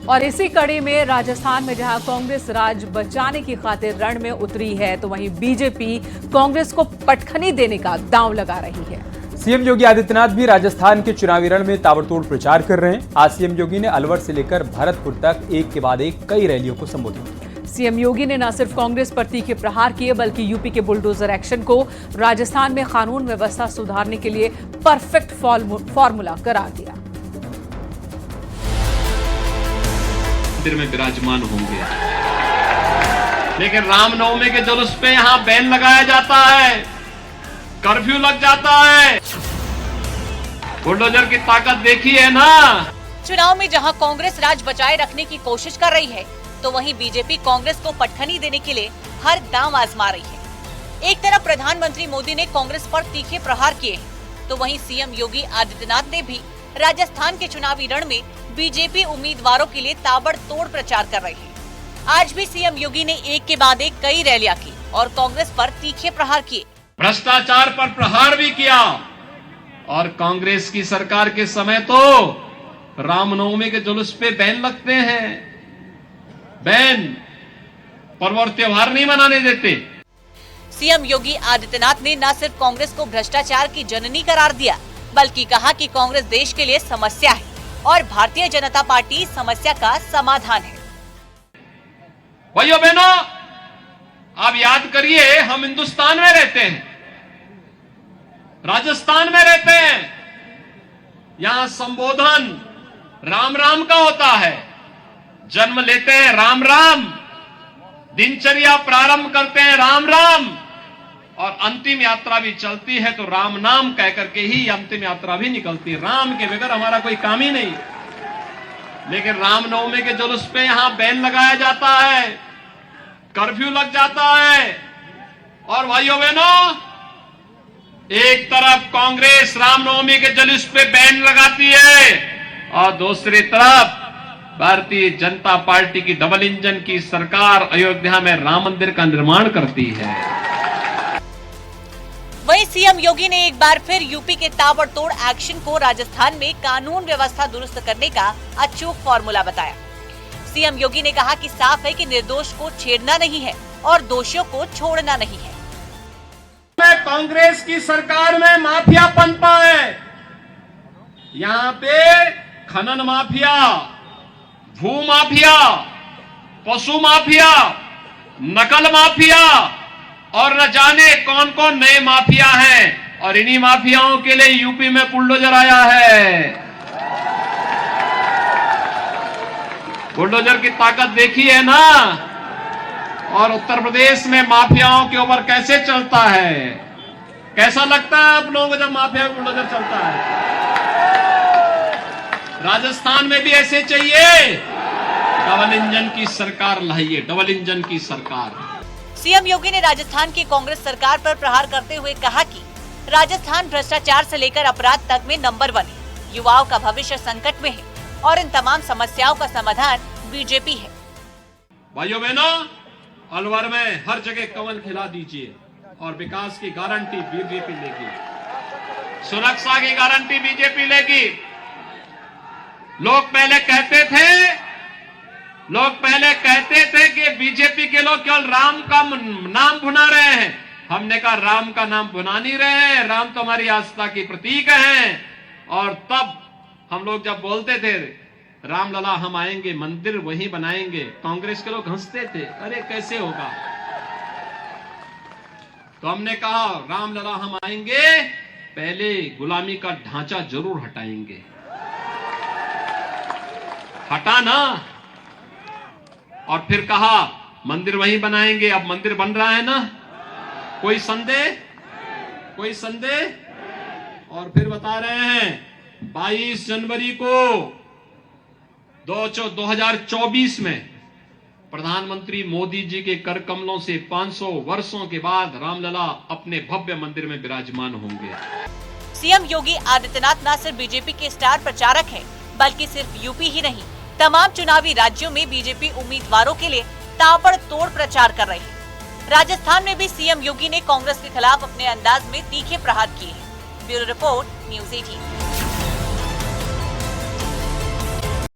और इसी कड़ी में राजस्थान में जहां कांग्रेस राज बचाने की खातिर रण में उतरी है, तो वहीं बीजेपी कांग्रेस को पटखनी देने का दांव लगा रही है। सीएम योगी आदित्यनाथ भी राजस्थान के चुनावी रण में ताबड़तोड़ प्रचार कर रहे हैं। आज सीएम योगी ने अलवर से लेकर भरतपुर तक एक के बाद एक कई रैलियों को संबोधित किया। सीएम योगी ने न सिर्फ कांग्रेस पर तीखे प्रहार किए, बल्कि यूपी के बुलडोजर एक्शन को राजस्थान में कानून व्यवस्था सुधारने के लिए परफेक्ट फॉर्मूला करार दिया। मंदिर में विराजमान होंगे, लेकिन रामनवमी के जुलूस पे यहाँ बैन लगाया जाता है, कर्फ्यू लग जाता है। बुलडोजर की ताकत देखी है ना। चुनाव में जहां कांग्रेस राज बचाए रखने की कोशिश कर रही है, तो वहीं बीजेपी कांग्रेस को पटखनी देने के लिए हर दांव आजमा रही है। एक तरफ प्रधानमंत्री मोदी ने कांग्रेस पर तीखे प्रहार किए हैं, तो वहीं सीएम योगी आदित्यनाथ ने भी राजस्थान के चुनावी रण में बीजेपी उम्मीदवारों के लिए ताबड़तोड़ प्रचार कर रहे हैं। आज भी सीएम योगी ने एक के बाद एक कई रैलियां की और कांग्रेस पर तीखे प्रहार किए। भ्रष्टाचार पर प्रहार भी किया, और कांग्रेस की सरकार के समय तो रामनवमी के जुलूस पे बैन लगते हैं, बैन, पर्व और त्योहार नहीं मनाने देते। सीएम योगी आदित्यनाथ ने न सिर्फ कांग्रेस को भ्रष्टाचार की जननी करार दिया, बल्कि कहा कि कांग्रेस देश के लिए समस्या है और भारतीय जनता पार्टी समस्या का समाधान है। भाइयों बहनों, आप याद करिए, हम हिंदुस्तान में रहते हैं, राजस्थान में रहते हैं। यहां संबोधन राम राम का होता है, जन्म लेते हैं राम राम, दिनचर्या प्रारंभ करते हैं राम राम, और अंतिम यात्रा भी चलती है तो राम नाम कह करके ही अंतिम यात्रा भी निकलती है। राम के बगैर हमारा कोई काम ही नहीं। लेकिन रामनवमी के जुलूस पे यहां बैन लगाया जाता है, कर्फ्यू लग जाता है। और भाइयों बहनों, एक तरफ कांग्रेस रामनवमी के जुलूस पे बैन लगाती है, और दूसरी तरफ भारतीय जनता पार्टी की डबल इंजन की सरकार अयोध्या में राम मंदिर का निर्माण करती है। वहीं सीएम योगी ने एक बार फिर यूपी के ताबड़तोड़ एक्शन को राजस्थान में कानून व्यवस्था दुरुस्त करने का अचूक फॉर्मूला बताया। सीएम योगी ने कहा कि साफ है कि निर्दोष को छेड़ना नहीं है और दोषियों को छोड़ना नहीं है। कांग्रेस की सरकार में माफिया पनपा है। यहाँ पे खनन माफिया, भू माफिया, पशु माफिया, नकल माफिया, और न जाने कौन कौन नए माफिया हैं, और इन्हीं माफियाओं के लिए यूपी में बुलडोजर आया है। बुलडोजर की ताकत देखी है ना। और उत्तर प्रदेश में माफियाओं के ऊपर कैसे चलता है, कैसा लगता है आप लोगों को जब माफिया बुलडोजर चलता है। राजस्थान में भी ऐसे चाहिए, डबल इंजन की सरकार लाइए, डबल इंजन की सरकार। सीएम योगी ने राजस्थान की कांग्रेस सरकार पर प्रहार करते हुए कहा कि राजस्थान भ्रष्टाचार से लेकर अपराध तक में नंबर 1 है, युवाओं का भविष्य संकट में है और इन तमाम समस्याओं का समाधान बीजेपी है। भाइयों बहनों, अलवर में हर जगह कमल खिला दीजिए, और विकास की गारंटी बीजेपी लेगी, सुरक्षा की गारंटी बीजेपी लेगी। लोग पहले कहते थे कि बीजेपी के लोग केवल राम का नाम भुना रहे हैं। हमने कहा राम का नाम भुना नहीं रहे हैं, राम तो हमारी आस्था की प्रतीक हैं। और तब हम लोग जब बोलते थे राम लला हम आएंगे, मंदिर वहीं बनाएंगे, कांग्रेस के लोग हंसते थे, अरे कैसे होगा। तो हमने कहा राम लला हम आएंगे, पहले गुलामी का ढांचा जरूर हटाएंगे। हटा ना, और फिर कहा मंदिर वहीं बनाएंगे। अब मंदिर बन रहा है ना, कोई संदेह। और फिर बता रहे हैं 22 जनवरी को 2024 में प्रधानमंत्री मोदी जी के कर कमलों से 500 वर्षों के बाद रामलला अपने भव्य मंदिर में विराजमान होंगे। सीएम योगी आदित्यनाथ न सिर्फ बीजेपी के स्टार प्रचारक हैं, बल्कि सिर्फ यूपी ही नहीं, तमाम चुनावी राज्यों में बीजेपी उम्मीदवारों के लिए ताबड़तोड़ प्रचार कर रही है। राजस्थान में भी सीएम योगी ने कांग्रेस के खिलाफ अपने अंदाज में तीखे प्रहार किए हैं। Bureau report, news 18।